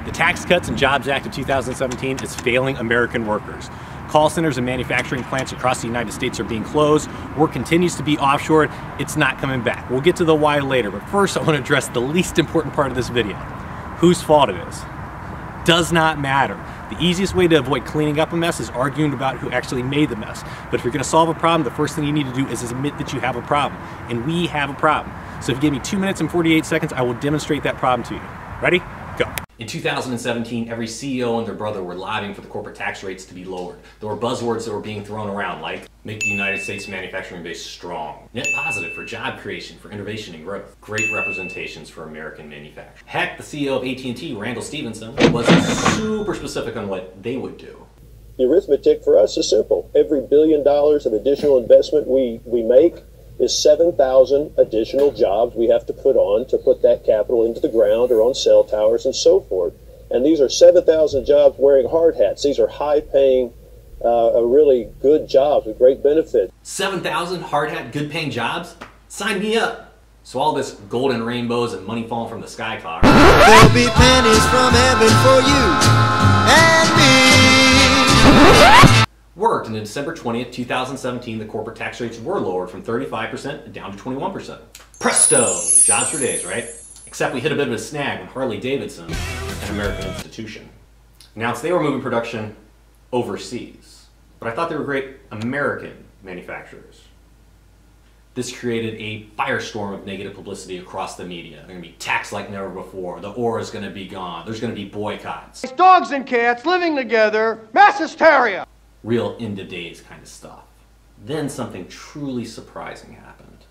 The Tax Cuts and Jobs Act of 2017 is failing American workers. Call centers and manufacturing plants across the United States are being closed. Work continues to be offshored. It's not coming back. We'll get to the why later, but first I want to address the least important part of this video. Whose fault it is. Does not matter. The easiest way to avoid cleaning up a mess is arguing about who actually made the mess. But if you're going to solve a problem, the first thing you need to do is admit that you have a problem. And we have a problem. So if you give me 2 minutes and 48 seconds, I will demonstrate that problem to you. Ready? Go. In 2017, every CEO and their brother were lobbying for the corporate tax rates to be lowered. There were buzzwords that were being thrown around like, make the United States manufacturing base strong, net positive for job creation, for innovation and growth, great representations for American manufacturing. Heck, the CEO of AT&T, Randall Stephenson, was super specific on what they would do. The arithmetic for us is simple. Every $1 billion of additional investment we make is 7,000 additional jobs we have to put that capital into the ground or on cell towers and so forth. And these are 7,000 jobs wearing hard hats. These are high-paying, really good jobs with great benefits. 7,000 hard hat, good-paying jobs? Sign me up! So all this golden rainbows and money falling from the sky talk. There'll be pennies from heaven for you and me. Worked, and on December 20th, 2017, the corporate tax rates were lowered from 35% down to 21%. Presto! Jobs for days, right? Except we hit a bit of a snag when Harley-Davidson, an American institution, announced they were moving production overseas. But I thought they were great American manufacturers. This created a firestorm of negative publicity across the media. They're going to be taxed like never before. The ore is going to be gone. There's going to be boycotts. Dogs and cats living together, mass hysteria. Real end of days kind of stuff. Then something truly surprising happened.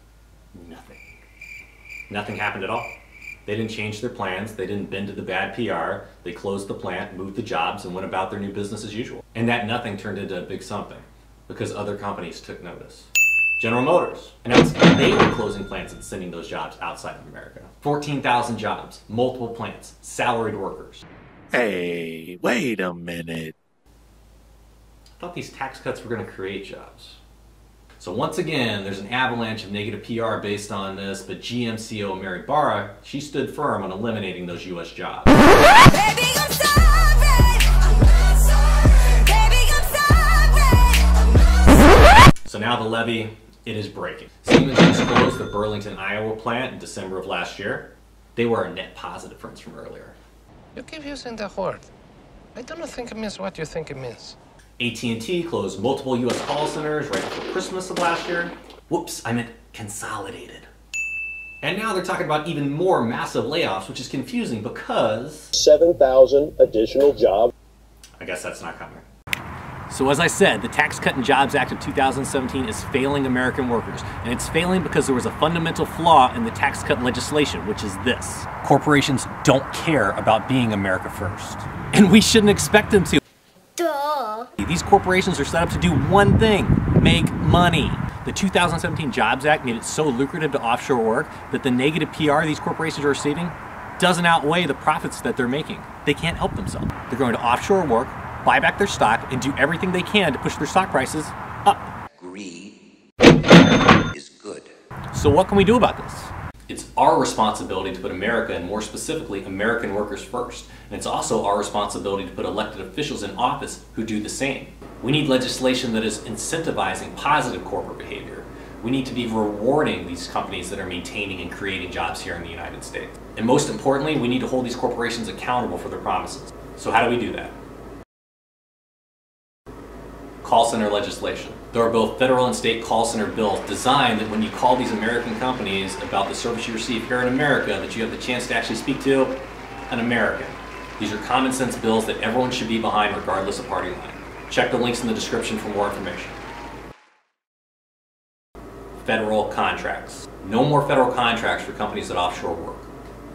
Nothing. Nothing happened at all. They didn't change their plans. They didn't bend to the bad PR. They closed the plant, moved the jobs, and went about their new business as usual. And that nothing turned into a big something because other companies took notice. General Motors announced they were closing plants and sending those jobs outside of America. 14,000 jobs, multiple plants, salaried workers. Hey, wait a minute. I thought these tax cuts were going to create jobs. So once again, there's an avalanche of negative PR based on this, but GM CEO Mary Barra, she stood firm on eliminating those U.S. jobs. Baby, I'm sorry. I'm not sorry. Baby, I'm sorry. So now the levee, it is breaking. Siemens just closed the Burlington, Iowa plant in December of last year. They were a net positive friends from earlier. You keep using the word. I don't think it means what you think it means. AT&T closed multiple U.S. call centers right before Christmas of last year. Whoops, I meant consolidated. And now they're talking about even more massive layoffs, which is confusing because 7,000 additional jobs. I guess that's not coming. So as I said, the Tax Cut and Jobs Act of 2017 is failing American workers. And it's failing because there was a fundamental flaw in the tax cut legislation, which is this. Corporations don't care about being America first. And we shouldn't expect them to. Duh. These corporations are set up to do one thing, make money. The 2017 Jobs Act made it so lucrative to offshore work that the negative PR these corporations are receiving doesn't outweigh the profits that they're making. They can't help themselves. They're going to offshore work, buy back their stock, and do everything they can to push their stock prices up. Greed is good. So what can we do about this? It's our responsibility to put America, and more specifically, American workers first. And it's also our responsibility to put elected officials in office who do the same. We need legislation that is incentivizing positive corporate behavior. We need to be rewarding these companies that are maintaining and creating jobs here in the United States. And most importantly, we need to hold these corporations accountable for their promises. So how do we do that? Call center legislation. There are both federal and state call center bills designed that when you call these American companies about the service you receive here in America, that you have the chance to actually speak to an American. These are common sense bills that everyone should be behind regardless of party line. Check the links in the description for more information. Federal contracts. No more federal contracts for companies that offshore work.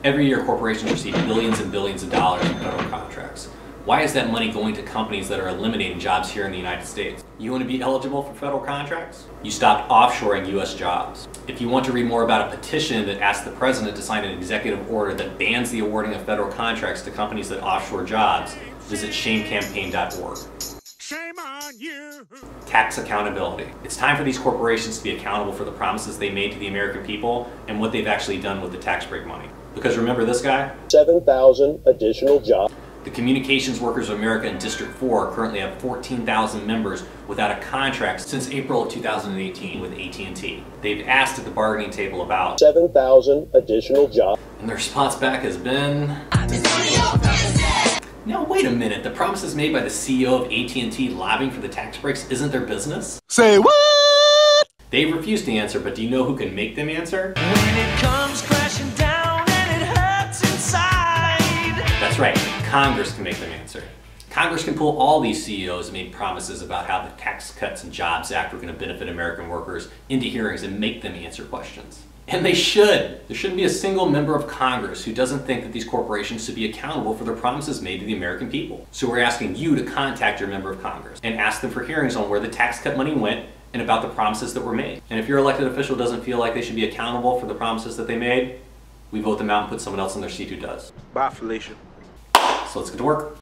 Every year corporations receive billions and billions of dollars in federal contracts. Why is that money going to companies that are eliminating jobs here in the United States? You want to be eligible for federal contracts? You stopped offshoring U.S. jobs. If you want to read more about a petition that asks the president to sign an executive order that bans the awarding of federal contracts to companies that offshore jobs, visit shamecampaign.org. Shame on you. Tax accountability. It's time for these corporations to be accountable for the promises they made to the American people and what they've actually done with the tax break money. Because remember this guy? 7,000 additional jobs. The Communications Workers of America in District 4 currently have 14,000 members without a contract since April of 2018 with AT&T. They've asked at the bargaining table about 7,000 additional jobs. and the response back has been, now wait a minute, the promises made by the CEO of AT&T lobbying for the tax breaks isn't their business? Say what? They've refused to answer, but do you know who can make them answer? When it comes crashing down and it hurts inside. That's right, Congress can make them answer. Congress can pull all these CEOs who made promises about how the Tax Cuts and Jobs Act were going to benefit American workers into hearings and make them answer questions. And they should. There shouldn't be a single member of Congress who doesn't think that these corporations should be accountable for their promises made to the American people. So we're asking you to contact your member of Congress and ask them for hearings on where the tax cut money went and about the promises that were made. And if your elected official doesn't feel like they should be accountable for the promises that they made, we vote them out and put someone else in their seat who does. Bye, Felicia. So let's get to work.